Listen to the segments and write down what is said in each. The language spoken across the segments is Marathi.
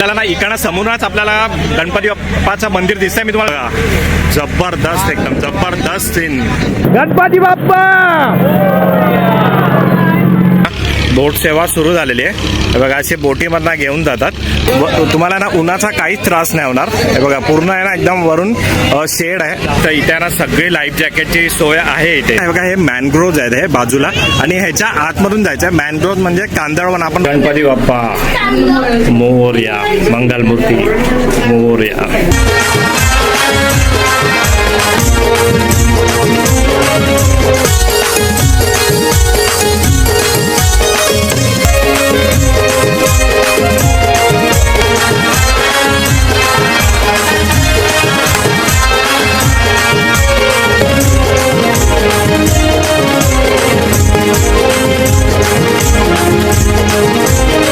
आपल्याला ना इकडनं समोरच आपल्याला गणपती बाप्पाचं मंदिर दिसतंय. मी तुम्हाला जबरदस्त, एकदम जबरदस्त सीन. गणपती बाप्पा बोट सेवा सुरू झालेली आहे. हे बघा असे बोटीमधनं घेऊन जातात. तुम्हाला ना उन्हाचा काहीच त्रास नाही होणार. हे बघा पूर्ण आहे ना एकदम वरून शेड आहे. तर इथे ना सगळी लाईफ जॅकेटची सोय आहे इथे. हे बघा हे मॅनग्रोव्ह आहेत हे बाजूला आणि ह्याच्या आतमधून जायचं आहे. मॅनग्रोव्ह म्हणजे कांदळवन. आपण गणपती बाप्पा मोरया, मंगलमूर्ती मोरया.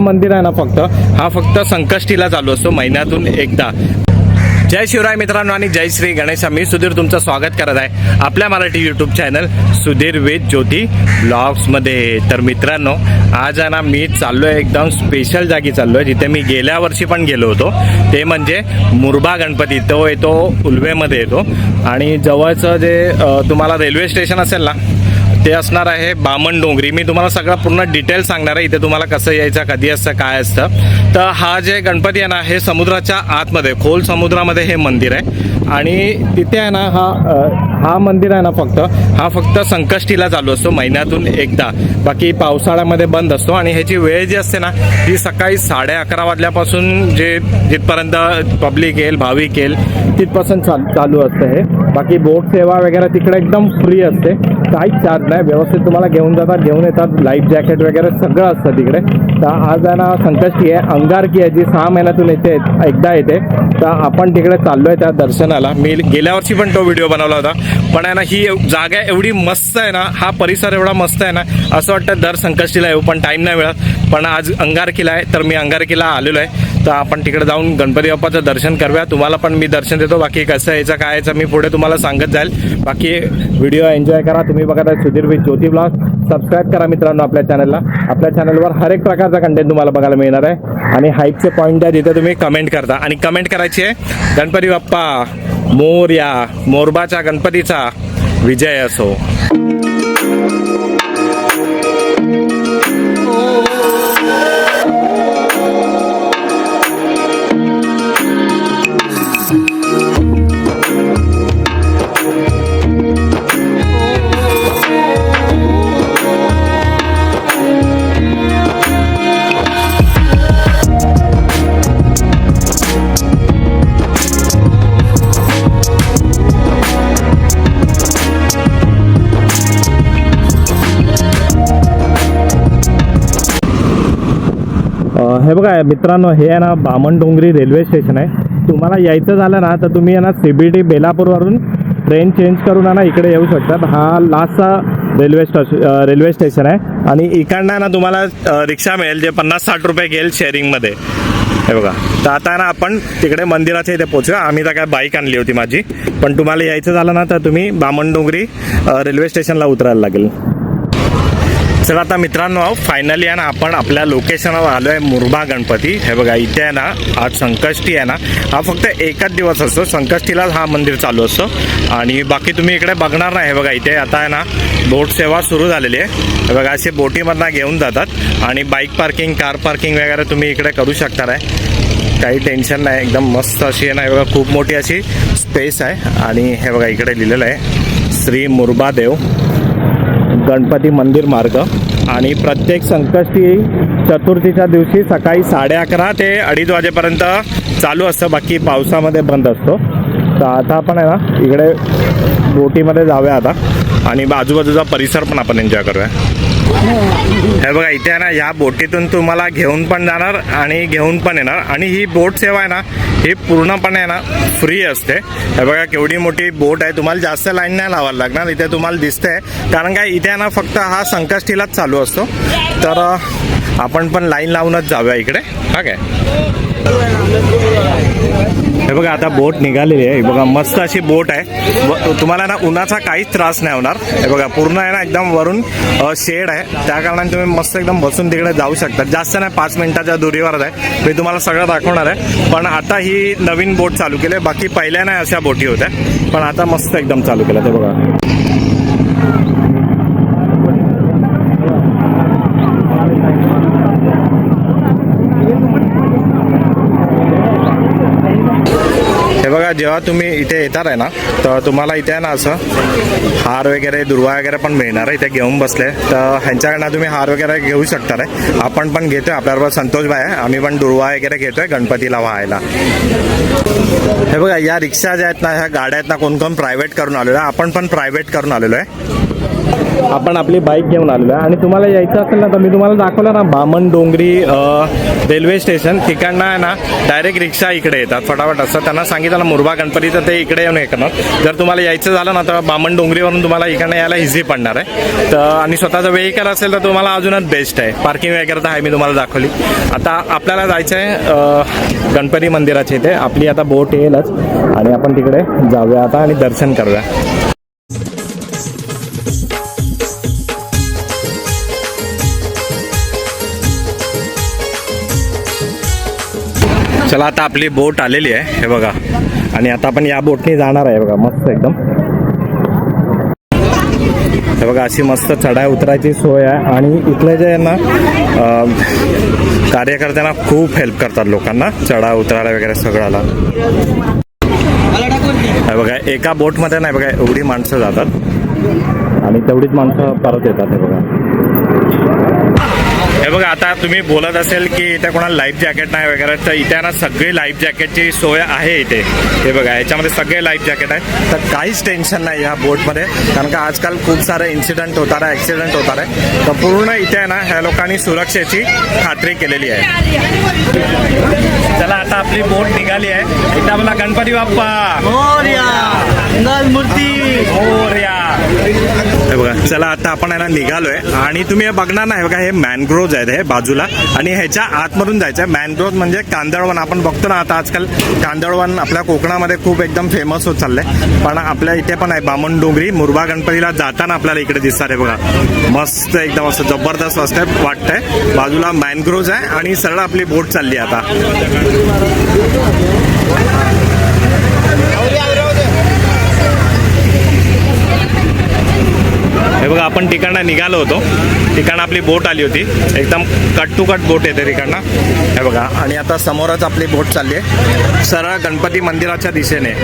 मंदिर आहे ना फक्त संकष्टीला चालू असतो, महिन्यातून एकदा. जय शिवराय मित्रांनो आणि जय श्री गणेश. मी सुधीर तुमचं स्वागत करत आहे आपल्या Marathi YouTube channel Sudhir with Jyoti ब्लॉग्समध्ये. तर मित्रांनो आज आहे ना मी चाललोय एकदम स्पेशल जागी चाललोय जिथे मी गेल्या वर्षी पण गेलो होतो. ते म्हणजे मुरबा गणपती. तो येतो उल्वेमध्ये येतो आणि जवळचं जे तुम्हाला रेल्वे स्टेशन असेल ना ते असणार आहे बामणडोंगरी. मी तुम्हाला सगळं पूर्ण डिटेल सांगणार आहे इथे तुम्हाला कसं यायचं, कधी असतं, काय असतं. तर हा जे गणपती आहे ना हे समुद्राच्या आतमध्ये खोल समुद्रामध्ये हे मंदिर आहे आणि तिथे आहे ना हा मंदिर आहे ना फक्त संकष्टीला चालू असतो, महिन्यातून एकदा. बाकी पावसाळ्यामध्ये बंद असतो आणि ह्याची वेळ जी असते ना ती सकाळी 11:30 वाजल्यापासून जे जिथपर्यंत पब्लिक येईल, भाविक येईल तिथपासून चालू असतं हे. बाकी बोट सेवा वगैरे तिकडे एकदम फ्री असते, काहीच चार्ज नाही. व्यवस्थित तुम्हाला घेऊन जातात, घेऊन येतात. लाईफ जॅकेट वगैरे सगळं असतं तिकडे. तर आज आहे ना संकष्टी आहे, अंगारकी आहे जी 6 महिन्यातून एकदा येते. तर आपण तिकडे चाललोय त्या दर्शनाला. मी गेल्या वर्षी पण तो व्हिडिओ बनवला होता. पण आहे ना ही जागा एवढी मस्त आहे ना, हा परिसर एवढा मस्त आहे ना, असं वाटतं दर संकष्टीला येऊ पण टाईम नाही मिळत. पण आज अंगारकीला आहे तर मी अंगारकीला आलेलो आहे. तर आपण तिकडे जाऊन गणपती बाप्पाचं दर्शन करूया. तुम्हाला पण मी दर्शन देतो. बाकी कसं यायचं काय यायचं मी पुढे तुम्हाला सांगत जाईल. बाकी व्हिडिओ एन्जॉय करा. तुम्ही बघत आहे Sudhir with Jyoti blog. Subscribe करा मित्रांनो आपल्या चॅनलला. आपल्या चॅनलवर हर एक प्रकारचा कंटेंट तुम्हाला बघायला मिळणार आहे. आणि हाईपचे पॉईंट द्या जिथे तुम्ही कमेंट करता. आणि कमेंट करायची आहे गणपती बाप्पा मोरया, मोरबाच्या गणपतीचा विजय असो. हे बघा मित्रांनो हे आहे ना बामणडोंगरी रेल्वे स्टेशन आहे. तुम्हाला यायचं झालं ना तर तुम्ही आहे ना CBD बेलापूरवरून ट्रेन चेंज करून आहे ना इकडे येऊ शकतात. हा लास्टचा रेल्वे स्टेशन आहे आणि इकडनं ना तुम्हाला रिक्षा मिळेल जे 50-60 रुपये घेईल शेअरिंगमध्ये. हे बघा. तर आता ना आपण तिकडे मंदिराच्या इथे पोहोचूया. आम्ही तर काय बाईक आणली होती माझी. पण तुम्हाला यायचं झालं ना तर तुम्ही बामणडोंगरी रेल्वे स्टेशनला उतरायला लागेल. चला आता मित्रांनो फायनली आहे ना आपण आपल्या लोकेशनवर आलो आहे मुरबा गणपती. हे बघा इथे आहे ना आज संकष्टी आहे ना, हा फक्त एकच दिवस असतो. संकष्टीलाच हा मंदिर चालू असतो आणि बाकी तुम्ही इकडे बघणार नाही. हे बघा इथे आता आहे ना बोट सेवा सुरू झालेली आहे. हे बघा असे बोटीमधनं घेऊन जातात आणि बाईक पार्किंग, कार पार्किंग वगैरे तुम्ही इकडे करू शकता आहे. काही टेन्शन नाही. एकदम मस्त अशी आहे ना. हे बघा खूप मोठी अशी स्पेस आहे आणि हे बघा इकडे लिहिलेलं आहे श्री मुरबादेव गणपती मंदिर मार्ग. आणि प्रत्येक संकष्टी चतुर्थीच्या दिवशी सकाळी 11:30 ते 2:30 वाजेपर्यंत चालू असतं. बाकी पावसामध्ये बंद असतो. तर आता आपण आहे ना इकडे बोटीमध्ये जाऊया आता आणि आजूबाजूचा परिसर पण आपण एन्जॉय करूया. हे बघा इथे आहे ना या बोटीतून तुम्हाला घेऊन पण जाणार आणि घेऊन पण येणार. आणि ही बोट सेवा आहे ना ही पूर्णपणे आहे ना फ्री असते. हे बघा केवढी मोठी बोट आहे. तुम्हाला जास्त लाईन नाही लावायला लागणार. इथे तुम्हाला दिसतंय कारण काय इथे आहे ना फक्त हा संकष्टीलाच चालू असतो. तर आपण पण लाईन लावूनच जाऊया इकडे. हा काय हे बघा आता बोट निघालेली आहे. हे बघा मस्त अशी बोट आहे. तुम्हाला ना उन्हाचा काहीच त्रास नाही होणार. हे बघा पूर्ण आहे ना एकदम वरून शेड आहे, त्या कारणाने तुम्ही मस्त एकदम बसून तिकडे जाऊ शकता. जास्त नाही 5 मिनिटाच्या दुरीवरच आहे. मी तुम्हाला सगळं दाखवणार आहे. पण आता ही नवीन बोट चालू केली आहे. बाकी पहिल्या नाही अशा बोटी होत्या, पण आता मस्त एकदम चालू केलं. ते बघा हे बघा जेव्हा तुम्ही इथे येणार आहे ना, तर तुम्हाला इथे आहे ना असं हार वगैरे दुर्वा वगैरे पण मिळणार आहे. इथे घेऊन बसले तर ह्यांच्याकडनं तुम्ही हार वगैरे घेऊ शकता रे. आपण पण घेतोय, आपल्याबरोबर संतोष भाई आहे, आम्ही पण दुर्वा वगैरे घेतोय गणपतीला व्हायला. हे बघा या रिक्षा ज्या आहेत ना, ह्या गाड्या आहेत ना, कोण कोण प्रायव्हेट करून आलेलो आहे. आपण पण प्रायव्हेट करून आलेलो आहे. आपण आपली बाईक घेऊन आलेलो आहे. आणि तुम्हाला यायचं असेल ना तर मी तुम्हाला दाखवलं ना बामणडोंगरी रेल्वे स्टेशन, तिकडनं आहे ना डायरेक्ट रिक्षा इकडे येतात फटाफट असतात. त्यांना सांगितलं ना मुरबा गणपतीचं, ते इकडे येऊन हे करणार. जर तुम्हाला यायचं झालं ना तर बामणडोंगरीवरून तुम्हाला इकडनं यायला इझी पडणार आहे. तर आणि स्वतःचं व्हेकल असेल तर तुम्हाला अजूनच बेस्ट आहे. पार्किंग वगैरे तर आहे, मी तुम्हाला दाखवली. आता आपल्याला जायचं आहे गणपती मंदिराच्या इथे. आपली आता बोट येईलच आणि आपण तिकडे जाऊया आता आणि दर्शन करूया. चला आता आपली बोट आलेली आहे. हे बघा, आणि आता आपण या बोटने जाणार आहे. बघा मस्त एकदम. हे बघा अशी मस्त चढाई उतरायची सोय आहे. आणि इथले जे आहे ना कार्यकर्त्यांना खूप हेल्प करतात लोकांना चढा उतरायला वगैरे सगळ्याला. हे बघा एका बोटमध्ये नाही बघा एवढी माणसं जातात आणि तेवढीच माणसं परत येतात. हे बघा हे बघा आता तुम्ही बोलत असेल की इथे कोणाला लाईफ जॅकेट नाही वगैरे, तर इथे ना सगळी लाईफ जॅकेटची सोय आहे इथे. हे बघा याच्यामध्ये सगळे लाईफ जॅकेट आहे, तर काहीच टेन्शन नाही या बोटमध्ये. कारण का आजकाल खूप सारे इन्सिडेंट होतात आहे, ॲक्सिडेंट होतात आहे. तर पूर्ण इथे आहे ना ह्या लोकांनी सुरक्षेची खात्री केलेली आहे. चला आता आपली बोट निघाली आहे. एकदा मला गणपती बाप्पा मूर्ती मोरया. हे बघा चला आता आपण आहे ना निघालोय. आणि तुम्ही हे बघणार नाही बघा हे मॅनग्रोव्ज आहेत हे बाजूला, आणि ह्याच्या आतमधून जायचं आहे. मॅनग्रोव्ज म्हणजे कांदळवन. आपण बघतो ना आता आजकाल कांदळवन आपल्या कोकणामध्ये खूप एकदम फेमस होत चाललंय. पण आपल्या इथे पण आहे बामणडोंगरी. मुरबा गणपतीला जाताना आपल्याला इकडे दिसतात. हे बघा मस्त एकदम असं जबरदस्त वाटतंय. बाजूला मॅनग्रोव्ज आहे आणि सरळ आपली बोट चालली आता. हे बघा आपण ठिकाणा निघालो होतो, ठिकाणा आपली बोट आली होती. एकदम कट टू कट बोट येते ठिकाणा. हे बघा आणि आता समोरच आपली बोट चालली आहे सरळ गणपती मंदिराच्या दिशेने.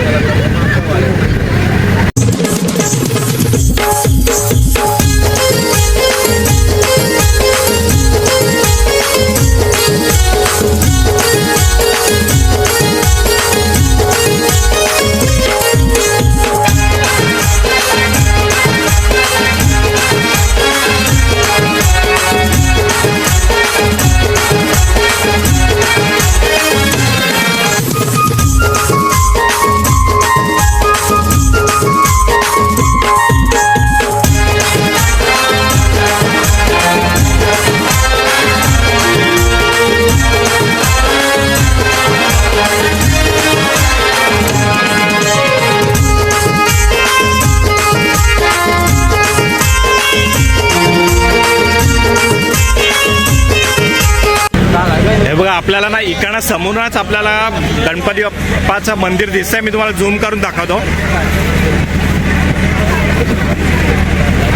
आपल्याला ना इकडनं समोरच आपल्याला गणपती बाप्पाचं मंदिर दिसतंय. मी तुम्हाला झूम करून दाखवतो.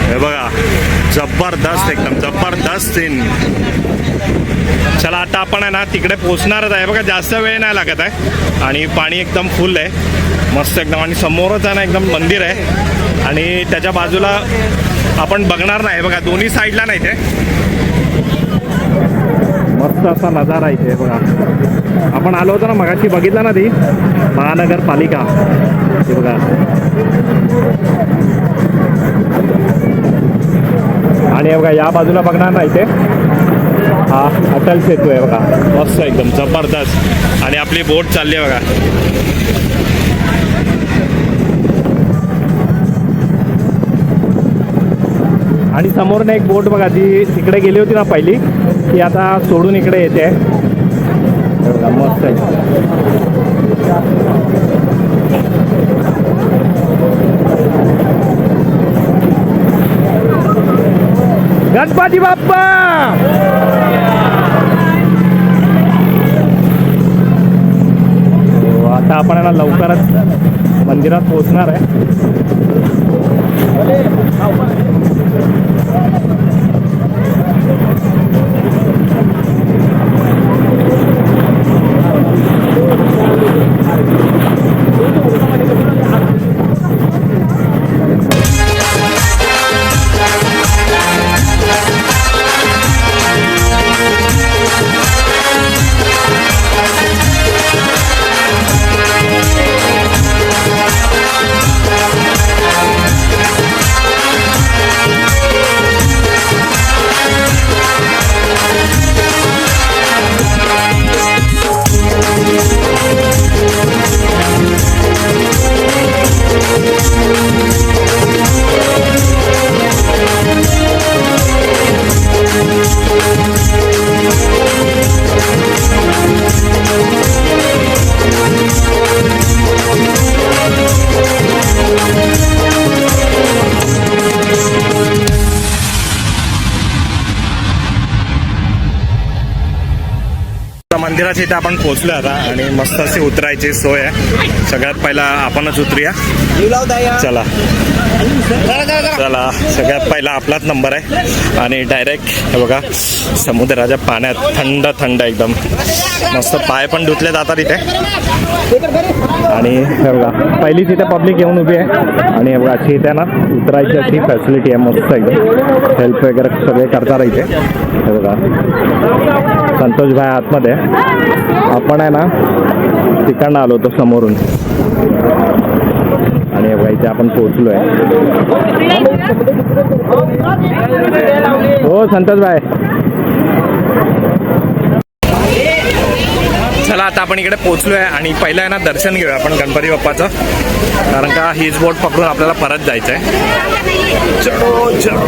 हे बघा जबरदस्त एकदम जबरदस्त सीन. चला आता आपण आहे ना तिकडे पोहोचणारच आहे. बघा जास्त वेळ नाही लागत आहे आणि पाणी एकदम फुल आहे मस्त एकदम. आणि समोरच आहे ना एकदम मंदिर आहे आणि त्याच्या बाजूला आपण बघणार नाही. बघा दोन्ही साईडला नाही ते मस्त असा नजारा इथे. बघा आपण आलो होतो ना मगाशी, बघितलं ना ती महानगरपालिका. ते बघा आणि बघा या बाजूला बघणार ना इथे हा अटल सेतू आहे. बघा मस्त एकदम जबरदस्त. आणि आपली बोट चालली आहे बघा. आणि समोरने एक बोट बघा ती तिकडे गेली होती ना पहिली, ती आता सोडून इकडे येते. मस्त आहे. गणपती बाप्पा. आता आपण आहे ना लवकरच मंदिरात पोहोचणार आहे. मंदिराच्या इथे आपण पोहोचलो आता आणि मस्त अशी उतरायची सोय आहे. सगळ्यात पहिला आपणच उतरूया. चला चला, सगळ्यात पहिला आपलाच नंबर आहे आणि डायरेक्ट हे बघा समुद्राच्या पाण्यात थंड थंड एकदम मस्त पाय पण धुतले जातात इथे. आणि हे बघा पहिली तिथे पब्लिक येऊन उभी आहे आणि हे बघा अशी इथे ना उतरायची अशी फॅसिलिटी आहे मस्त एकदम. हेल्प वगैरे सगळे करतात इथे. हे बघा संतोष भाई आतमध्ये. आपण आहे ना तिकडनं आलो होतो समोरून आणि हे बघा इथे आपण पोहोचलो आहे. हो संतोष भाई. चला आता आपण इकडे पोहोचलो आहे आणि पहिलं आहे ना दर्शन घेऊया आपण गणपती बाप्पाचं, कारण का हीच बोट पकडून आपल्याला परत जायचं आहे. चलो चलो.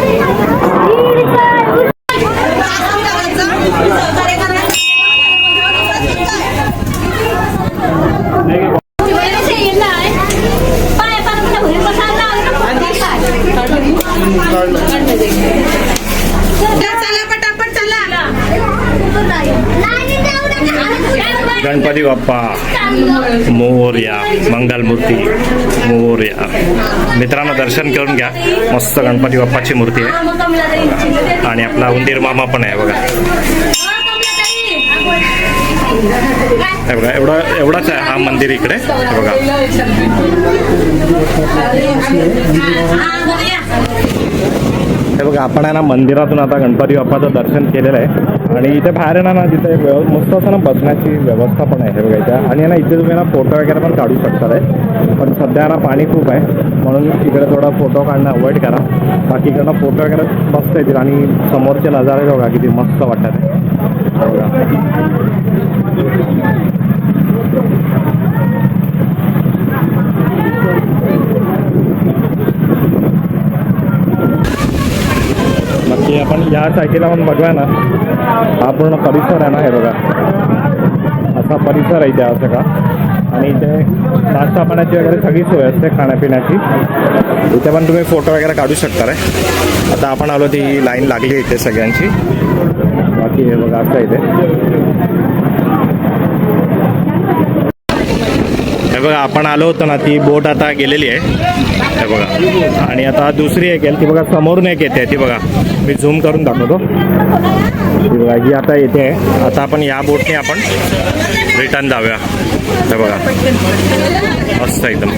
गणपती बाप्पा मोरया, मंगलमूर्ती मोरया. मित्रांनो दर्शन करून घ्या. मस्त गणपती बाप्पाची मूर्ती आहे आणि आपला उंदीर मामा पण आहे बघा. हे बघा एवढाच आहे हा मंदिर इकडे. हे बघा हे बघा आपण आहे ना मंदिरातून आता गणपती बाप्पाचं दर्शन केलेलं आहे आणि इथे बाहेर आहे ना तिथे मस्त असं ना बसण्याची व्यवस्था पण आहे. हे बघा इथे आणि ना इथे तुम्ही ना फोटो वगैरे पण काढू शकता आहे. पण सध्या ना पाणी खूप आहे म्हणून इकडे थोडा फोटो काढणं अवॉइड करा. बाकी इकडनं फोटो वगैरे मस्त येतील आणि समोरचे नजारे बघा किती मस्त वाटतात आहे. बघा नक्की आपण या सायकलीला पण बघूया ना. हा पूर्ण परिसर आहे ना. हे बघा असा परिसर आहे इथे असं का. आणि इथे नाश्ता पाण्याची वगैरे सगळी सोय असते खाण्यापिण्याची. इथे पण तुम्ही फोटो वगैरे काढू शकता रे. आता आपण आलो ती लाईन लागली इथे सगळ्यांची. बाकी हे बघा असं इथे हे बघा आपण आलो होतो ना ती बोट आता गेलेली आहे. हे बघा आणि आता दुसरी एक येईल ती बघा समोरून एक येते. ती बघा मी झूम करून दाखवतो. ती बघा ही आता येते. आता आपण या बोटने आपण रिटर्न जाऊया. हे बघा मस्त एकदम.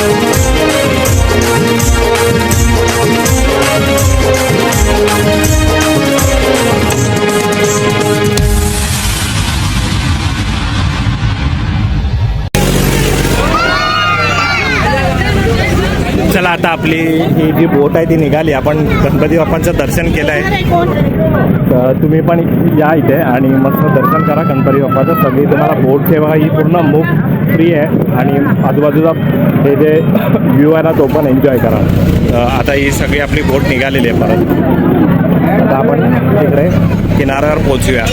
Thank you. चला आता आपली ही जी बोट आहे ती निघाली. आपण गणपती बाप्पांचं दर्शन केलं आहे. तर तुम्ही पण या इथे आणि मस्त दर्शन करा गणपती बाप्पाचं. सगळी तुम्हाला बोट सेवा ही पूर्ण मुफ्त फ्री आहे आणि आजूबाजूचा हे जे व्ह्यू आहे ना तो पण एन्जॉय करा. आता ही सगळी आपली बोट निघालेली आहे परत. आता आपण तिकडे किनाऱ्यावर पोहोचूया.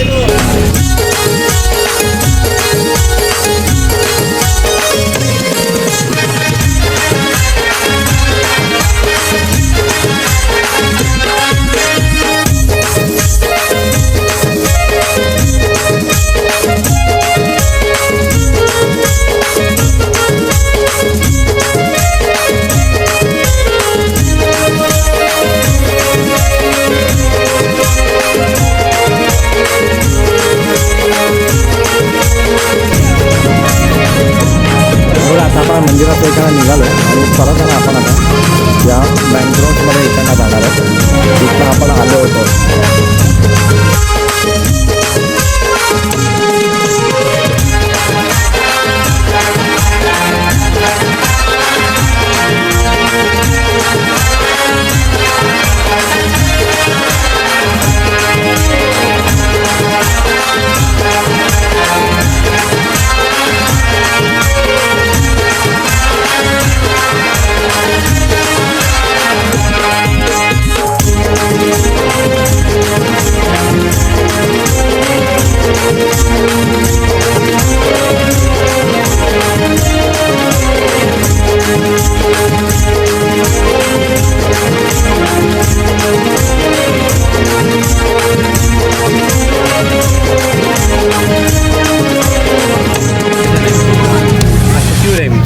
आता आपण मंदिरात एखादा निघालो आणि परत आपण आता या मँग्रोव्हमध्ये एखादा जाणार आहे. तिथं आपण आलो होतो.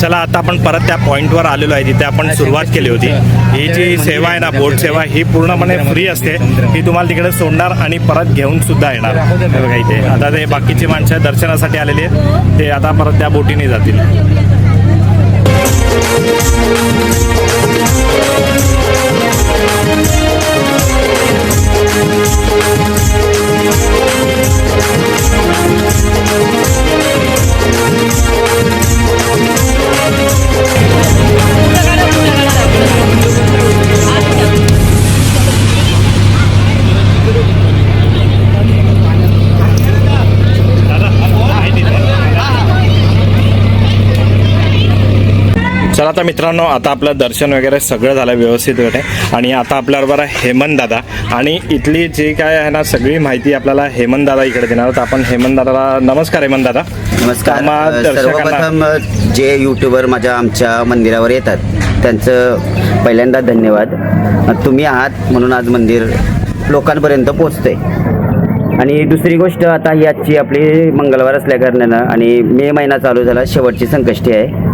चला आता आपण परत त्या पॉईंटवर आलेलो आहे जिथे आपण सुरुवात केली होती. ही जी सेवा आहे ना बोट सेवा ही पूर्णपणे फ्री असते. ही तुम्हाला तिकडे सोडणार आणि परत घेऊन सुद्धा येणार. बघा इथे आता ते बाकीची माणसं दर्शनासाठी आलेली आहेत ते आता परत त्या बोटीने जातील. चला आता मित्रांनो आता आपलं दर्शन वगैरे सगळं झालं व्यवस्थित वगैरे आणि आता आपल्याबरोबर आहे हेमंत दादा आणि इथली जी काय आहे ना सगळी माहिती आपल्याला हेमंत दादा इकडे देणार आहोत. आपण हेमंत दादाला नमस्कार. हेमंत दादा नमस्कार. सर्वप्रथम जे यूट्यूबर आमच्या मंदिरावर येतात त्यांचं पहिल्यांदा धन्यवाद. तुम्ही आहात म्हणून आज मंदिर लोकांपर्यंत पोचते. आणि दुसरी गोष्ट आता ही आजची आपली मंगळवार असल्या कारणानं आणि मे महिना चालू झाला शेवटची संकष्टी आहे.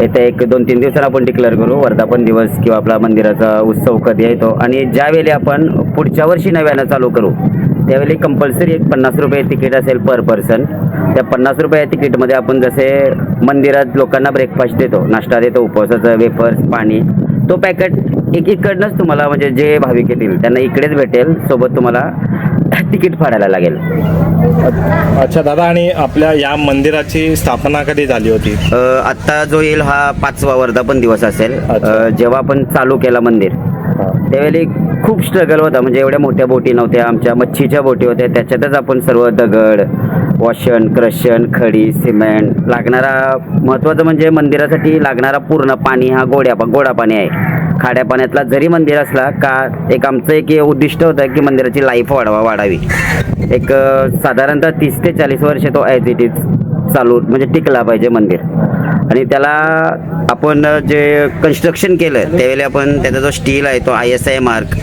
येत्या 1-2-3 दिवसांना आपण डिक्लेअर करू वर्धापन दिवस किंवा आपला मंदिराचा उत्सव कधी येतो. आणि ज्यावेळी आपण पुढच्या वर्षी नव्यानं चालू करू त्यावेळी कंपल्सरी एक 50 रुपये तिकीट असेल पर पर्सन. त्या 50 रुपये तिकीटमध्ये आपण जसे मंदिरात लोकांना ब्रेकफास्ट देतो, नाश्ता देतो, उपवासाचं वेफर्स, पाणी, तो पॅकेट इकडनंच तुम्हाला म्हणजे जे भाविक येतील त्यांना इकडेच भेटेल. सोबत तुम्हाला तिकीट फाडायला लागेल. अच्छा दादा, आणि आपल्या या मंदिराची स्थापना कधी झाली होती? आत्ता जो येईल हा 5वा वर्धापन दिवस असेल. जेव्हा आपण चालू केला मंदिर त्यावेळी खूप स्ट्रगल होता. म्हणजे एवढ्या मोठ्या बोटी नव्हत्या, आमच्या मच्छीच्या बोटी होत्या. त्याच्यातच आपण सर्व दगड, वॉशन, क्रशन, खडी, सिमेंट लागणारा, महत्त्वाचं म्हणजे मंदिरासाठी लागणारा पूर्ण पाणी हा गोडा पाणी आहे. खाड्या पाण्यातला जरी मंदिर असला का एक आमचं एक उद्दिष्ट होतं की मंदिराची लाईफ वाढावी. एक साधारणतः 30 ते 40 वर्ष तो ॲज इट इज चालू म्हणजे टिकला पाहिजे मंदिर. आणि त्याला आपण जे कन्स्ट्रक्शन केलं त्यावेळी आपण त्याचा जो स्टील आहे तो ISI मार्क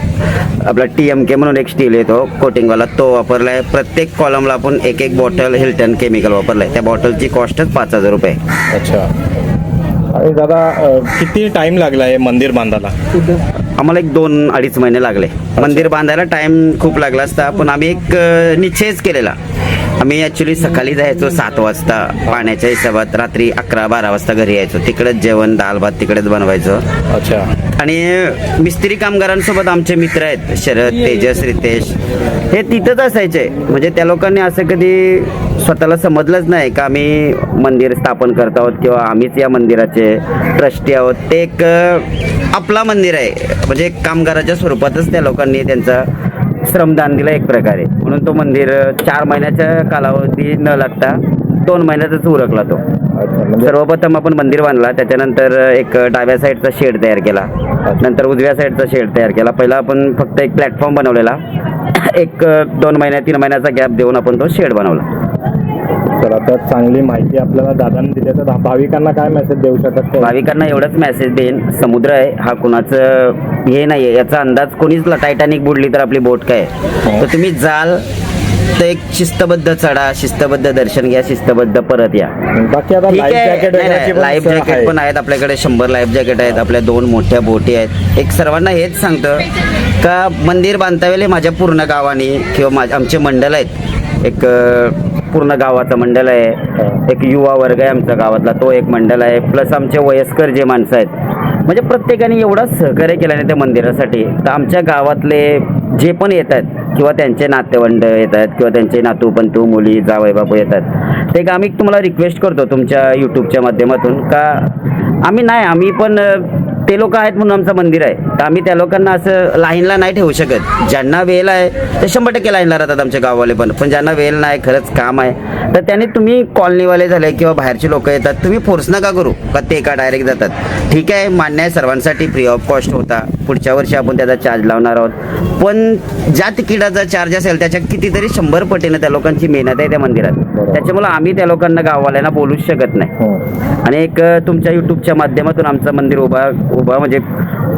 आपला TMK म्हणून एक स्टील येतो कोटिंगवाला तो वापरला आहे. प्रत्येक कॉलमला आपण एक बॉटल हिल्टन केमिकल वापरलं आहे. त्या बॉटलची कॉस्टच 5,000 रुपये. अच्छा. आणि दादा किती टाइम लागला आहे मंदिर बांधायला? आम्हाला एक 2-2.5 महिने लागले. मंदिर बांधायला टाइम खूप लागला असता पण आम्ही एक निश्चयच केलेला. आम्ही ॲक्च्युली सकाळी जायचो 7 वाजता पाण्याच्या हिशोबात, रात्री 11-12 वाजता घरी यायचो. तिकडेच जेवण दाल भात तिकडेच बनवायचो. अच्छा. आणि मिस्त्री कामगारांसोबत आमचे मित्र आहेत, शरद, तेजस, रितेश, हे तिथंच असायचे. म्हणजे त्या लोकांनी असं कधी स्वतःला समजलंच नाही का आम्ही मंदिर स्थापन करत आहोत किंवा आम्हीच या मंदिराचे ट्रस्टी आहोत. ते एक आपला मंदिर आहे, म्हणजे एक कामगाराच्या स्वरूपातच त्या लोकांनी त्यांचा श्रमदान दिलं एक प्रकारे. म्हणून तो मंदिर 4 महिन्याच्या कालावधी न लागता 2 महिन्यातच उरकला तो. सर्वप्रथम आपण मंदिर बांधला, त्याच्यानंतर एक डाव्या साईडचा शेड तयार केला, नंतर उजव्या साईडचा शेड तयार केला. पहिला आपण फक्त एक प्लॅटफॉर्म बनवलेला, एक 2 महिन्या 3 महिन्याचा गॅप देऊन आपण तो शेड बनवला. तर आता चांगली माहिती आपल्याला दादांनी दिली, तर भाविकांना काय मेसेज देऊ शकत? भाविकांना एवढाच मेसेज देईन, समुद्र आहे हा कुणाचं हे नाही आहे, याचा अंदाज कोणीच. टायटॅनिक बुडली तर आपली बोट काय, तर तुम्ही जाल तर एक शिस्तबद्ध चढा, शिस्तबद्ध दर्शन घ्या, शिस्तबद्ध परत या. बाकी आता लाईफ जॅकेट पण आहेत आपल्याकडे, 100 लाईफ जॅकेट आहेत, आपल्या 2 मोठ्या बोटी आहेत. एक सर्वांना हेच सांगतं का मंदिर बांधता वेळेला माझ्या पूर्ण गावाने किंवा आमचे मंडळ आहेत, एक पूर्ण गावाचं मंडळ आहे, एक युवा वर्ग आहे आमच्या गावातला, तो एक मंडळ आहे, प्लस आमचे वयस्कर जे माणसं आहेत, म्हणजे प्रत्येकाने एवढा सहकार्य केल्याने त्या मंदिरासाठी. तर आमच्या गावातले जे पण येतात किंवा त्यांचे नातेवंड येतात किंवा त्यांचे नातू पंतू मुली जावई बापू येतात, ते आम्ही तुम्हाला रिक्वेस्ट करतो तुमच्या यूट्यूबच्या माध्यमातून का आम्ही पण ते लोक आहेत म्हणून आमचं मंदिर आहे, तर आम्ही त्या लोकांना असं लाईनला नाही ठेवू शकत. ज्यांना वेळ आहे ते 100% लाईनला राहतात आमच्या गाववाले, पण ज्यांना वेळ नाही, खरंच काम आहे, तर त्याने तुम्ही कॉलनीवाले झाले किंवा बाहेरचे लोक येतात, तुम्ही फोर्स नका करू का ते का डायरेक्ट जातात. ठीक आहे, मान्य आहे, सर्वांसाठी फ्री ऑफ कॉस्ट होता, पुढच्या वर्षी आपण त्याचा चार्ज लावणार आहोत, पण ज्या तिकिटाचा चार्ज असेल त्याच्या कितीतरी 100 पटीने त्या लोकांची मेहनत आहे त्या मंदिरात. त्याच्यामुळे आम्ही त्या लोकांना गाववाल्यांना बोलूच शकत नाही. आणि एक तुमच्या यूट्यूबच्या माध्यमातून आमचं मंदिर उभा म्हणजे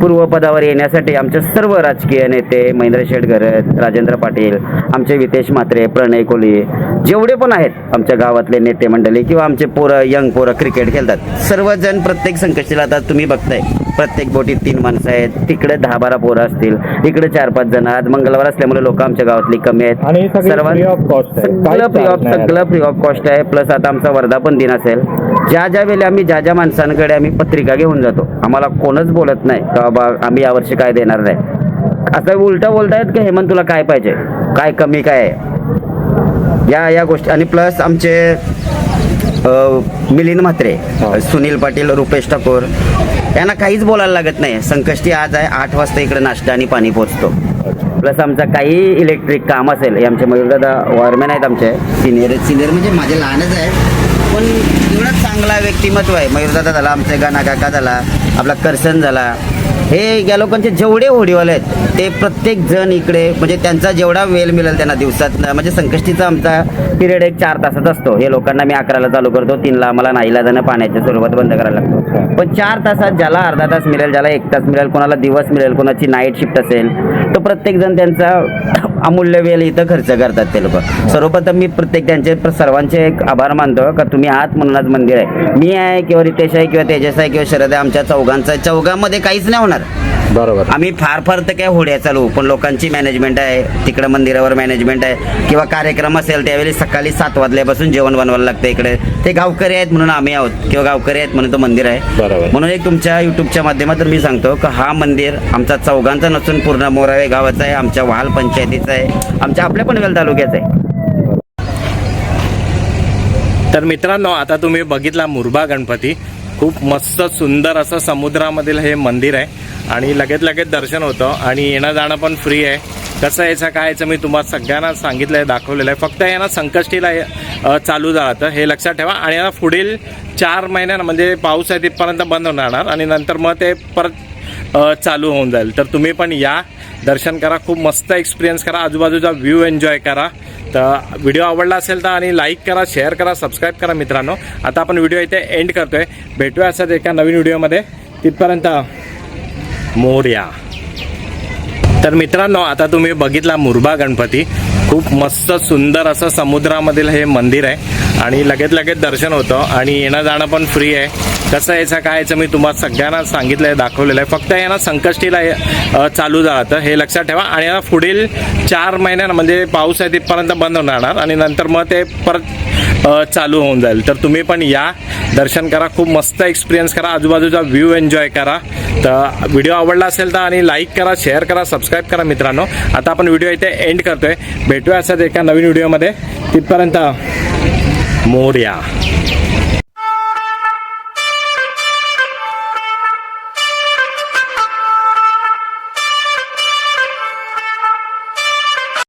पूर्वपदावर येण्यासाठी आमचे सर्व राजकीय नेते, महेंद्र शेठ घरत, राजेंद्र पाटील, आमचे वितेश म्हात्रे, प्रणय कोहली, जेवढे पण आहेत आमच्या गावातले नेते मंडळी किंवा आमचे पोरं, यंग पोरं क्रिकेट खेळतात, सर्वजण प्रत्येक संकष्टीला आता तुम्ही बघताय प्रत्येक बोटीत 3 माणसं आहेत, तिकडे 10-12 पोरं असतील, इकडे 4-5 जण. आज मंगळवार असल्यामुळे लोक आमच्या गावातली कमी आहेत. सगळं फ्री ऑफ कॉस्ट आहे. प्लस आता आमचा वर्धापन दिन असेल, ज्या वेळेला आम्ही ज्या माणसांकडे आम्ही पत्रिका घेऊन जातो, आम्हाला कोणच बोलत नाही का बाबा आम्ही यावर्षी काय देणार नाही, असं उलटा बोलतायत की हेमंत तुला काय पाहिजे, काय कमी काय आहे, या गोष्टी. आणि प्लस आमचे मिलिंद म्हात्रे, सुनील पाटील, रुपेश ठाकूर यांना काहीच बोलायला लागत नाही. संकष्टी आज आहे, 8 वाजता इकडे नाश्ता आणि पाणी पोहोचतो. प्लस आमचा काही इलेक्ट्रिक काम असेल, हे आमचे मयूरदादा वायरमॅन आहेत, आमचे सिनियर म्हणजे माझे लहानच आहे, पण एवढा चांगला व्यक्तिमत्व आहे. मयूरदादा झाला, आमचे गाणा काका झाला, आपला करसन झाला, हे या लोकांचे जेवढे होडीवाले आहेत ते प्रत्येक जण इकडे, म्हणजे त्यांचा जेवढा वेळ मिळेल त्यांना दिवसात, म्हणजे संकष्टीचा आमचा पिरियड एक 4 तासाचा असतो. हे लोकांना मी 11ला चालू करतो, 3ला आम्हाला नाईलाजानं पाण्याच्या स्वरूपात बंद करायला लागतो. पण 4 तासात ज्याला अर्धा तास मिळेल, ज्याला 1 तास मिळेल, कोणाला दिवस मिळेल, कोणाची नाईट शिफ्ट असेल, तो प्रत्येक जण त्यांचा अमूल्य वेळ इथं खर्च करतात ते लोक. सर्वप्रथम मी त्यांचे सर्वांचे एक आभार मानतो का तुम्ही आहात म्हणूनच मंदिर आहे. मी आहे किंवा रितेश आहे किंवा तेजस आहे किंवा शरद आहे, आमच्या चौघांमध्ये काहीच नाही होणार. बरोबर, आम्ही फार तर काय होड्या चालू, पण लोकांची मॅनेजमेंट आहे, तिकडे मंदिरावर मॅनेजमेंट आहे, किंवा कार्यक्रम असेल त्यावेळी सकाळी 7 वाजल्यापासून जेवण बनवायला लागतं इकडे. ते गावकरी आहेत म्हणून आम्ही आहोत किंवा गावकरी आहेत म्हणून तो मंदिर आहे. बरोबर. म्हणून एक तुमच्या युट्यूबच्या माध्यमातून मी सांगतो की हा मंदिर आमचा चौघांचा नसून पूर्ण मोरावे गावाचा आहे, आमच्या वाल पंचायतीचा आहे, आमच्या आपल्या पनवेल तालुक्याचा आहे. तर मित्रांनो, आता तुम्ही बघितला मुरबा गणपती, खूप मस्त सुंदर असं समुद्रामधील हे मंदिर आहे आणि लगेच दर्शन होतं आणि येणं जाणं पण फ्री आहे. कसं यायचं काय यायचं मी तुम्हाला सगळ्यांना सांगितलं आहे, दाखवलेलं आहे. फक्त यांना संकष्टीला चालू जातं हे लक्षात ठेवा. आणि यांना पुढील 4 महिन्यांना म्हणजे पाऊस आहे तिथपर्यंत बंद होणार आणि नंतर मग ते परत चालू होऊन जाईल. तर तुम्ही पण या, दर्शन करा, खूप मस्त एक्सपिरियन्स करा, आजूबाजूचा व्ह्यू एन्जॉय करा. तर व्हिडिओ आवडला असेल तर आणि लाईक करा, शेअर करा, सबस्क्राईब करा. मित्रांनो, आता आपण व्हिडिओ इथे एंड करतोय. भेटूया असंच एका नवीन व्हिडिओमध्ये. तिथपर्यंत मोरया. तर मित्रांनो, आता तुम्ही बघितला मुरबा गणपती, खूप मस्त सुंदर असं समुद्रामधील हे मंदिर आहे आणि लगेच दर्शन होतं आणि येणं जाणं पण फ्री आहे. कसं यायचं काय यायचं मी तुम्हाला सगळ्यांना सांगितलं आहे, दाखवलेलं आहे. फक्त यांना संकष्टीला चालू जातं हे लक्षात ठेवा. आणि यांना पुढील 4 महिन्यांना म्हणजे पाऊस आहे तिथपर्यंत बंद होणार आणि नंतर मग ते परत चालू होऊन जाईल. तर तुम्ही पण या, दर्शन करा, खूप मस्त एक्सपिरियन्स करा, आजूबाजूचा व्ह्यू एन्जॉय करा. तर व्हिडिओ आवडला असेल तर आणि लाईक करा, शेअर करा, सबस्क्राईब करा. मित्रांनो, आता आपण व्हिडिओ इथे एंड करतोय. भेटूया असंच एका नवीन व्हिडिओमध्ये. तिथपर्यंत मोरया.